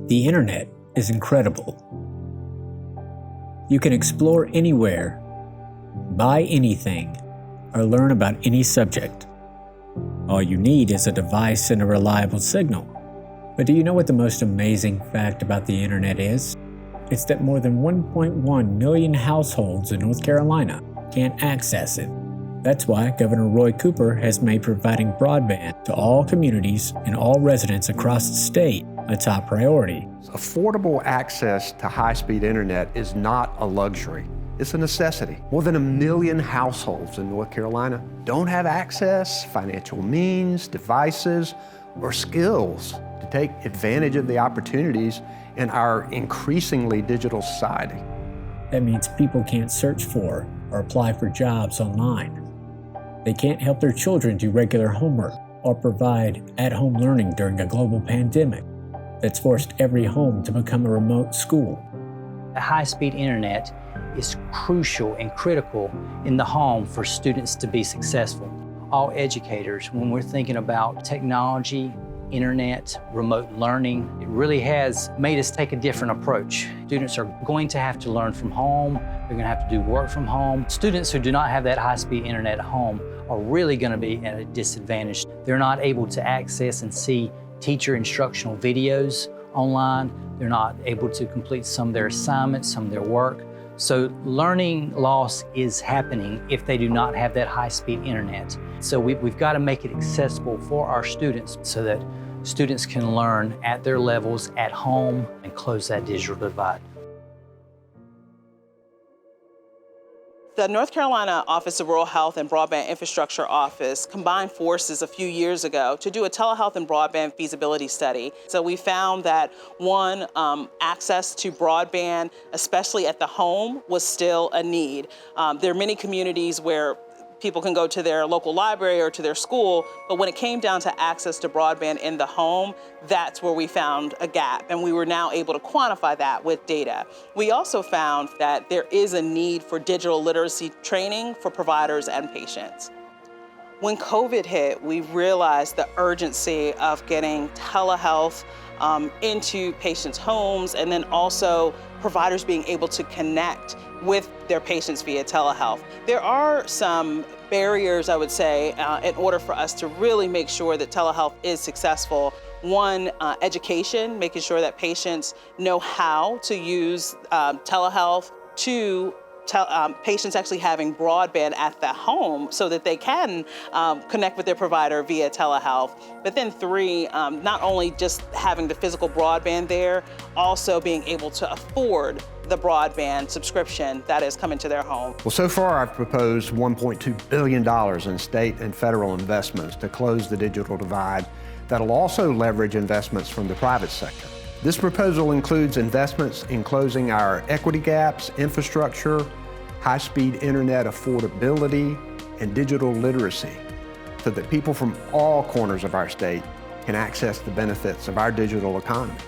The internet is incredible. You can explore anywhere, buy anything, or learn about any subject. All you need is a device and a reliable signal. But do you know what the most amazing fact about the internet is? It's that more than 1.1 million households in North Carolina can't access it. That's why Governor Roy Cooper has made providing broadband to all communities and all residents across the state a top priority. Affordable access to high-speed internet is not a luxury. It's a necessity. More than 1 million households in North Carolina don't have access, financial means, devices, or skills to take advantage of the opportunities in our increasingly digital society. That means people can't search for or apply for jobs online. They can't help their children do regular homework or provide at-home learning during a global pandemic that's forced every home to become a remote school. The high-speed internet is crucial and critical in the home for students to be successful. All educators, when we're thinking about technology, internet, remote learning, it really has made us take a different approach. Students are going to have to learn from home. They're going to have to do work from home. Students who do not have that high-speed internet at home are really going to be at a disadvantage. They're not able to access and see teacher instructional videos online. They're not able to complete some of their assignments, some of their work. So learning loss is happening if they do not have that high-speed internet. So we've got to make it accessible for our students so that students can learn at their levels at home and close that digital divide. The North Carolina Office of Rural Health and Broadband Infrastructure Office combined forces a few years ago to do a telehealth and broadband feasibility study. So we found that one, access to broadband, especially at the home, was still a need. There are many communities where people can go to their local library or to their school, but when it came down to access to broadband in the home, that's where we found a gap, and we were now able to quantify that with data. We also found that there is a need for digital literacy training for providers and patients. When COVID hit, we realized the urgency of getting telehealth into patients' homes, and then also providers being able to connect with their patients via telehealth. There are some barriers, I would say, in order for us to really make sure that telehealth is successful. One, education, making sure that patients know how to use telehealth. Two, patients actually having broadband at the home so that they can connect with their provider via telehealth. But then three, not only just having the physical broadband there, also being able to afford the broadband subscription that is coming to their home. Well, so far I've proposed $1.2 billion in state and federal investments to close the digital divide that'll also leverage investments from the private sector. This proposal includes investments in closing our equity gaps, infrastructure, high-speed internet affordability, and digital literacy so that people from all corners of our state can access the benefits of our digital economy.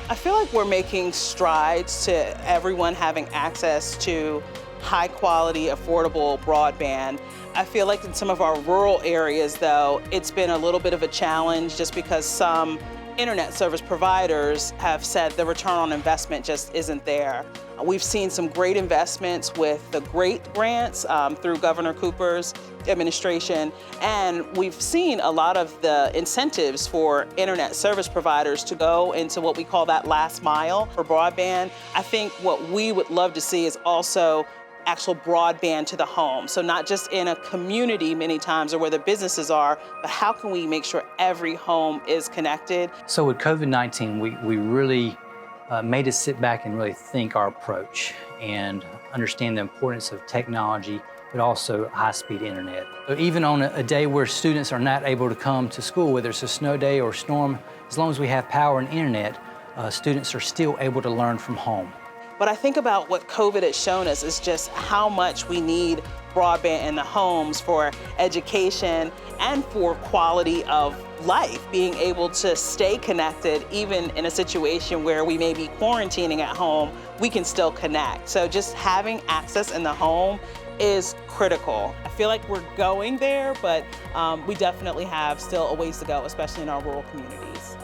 I feel like we're making strides to everyone having access to high-quality, affordable broadband. I feel like in some of our rural areas, though, it's been a little bit of a challenge just because some internet service providers have said the return on investment just isn't there. We've seen some great investments with the GREAT grants through Governor Cooper's administration, and we've seen a lot of the incentives for internet service providers to go into what we call that last mile for broadband. I think what we would love to see is also actual broadband to the home. So not just in a community many times or where the businesses are, but how can we make sure every home is connected? So with COVID-19, we really made us sit back and really think our approach and understand the importance of technology, but also high-speed internet. So even on a day where students are not able to come to school, whether it's a snow day or a storm, as long as we have power and internet, students are still able to learn from home. But I think about what COVID has shown us is just how much we need broadband in the homes for education and for quality of life, being able to stay connected even in a situation where we may be quarantining at home, we can still connect. So just having access in the home is critical. I feel like we're going there, but we definitely have still a ways to go, especially in our rural communities.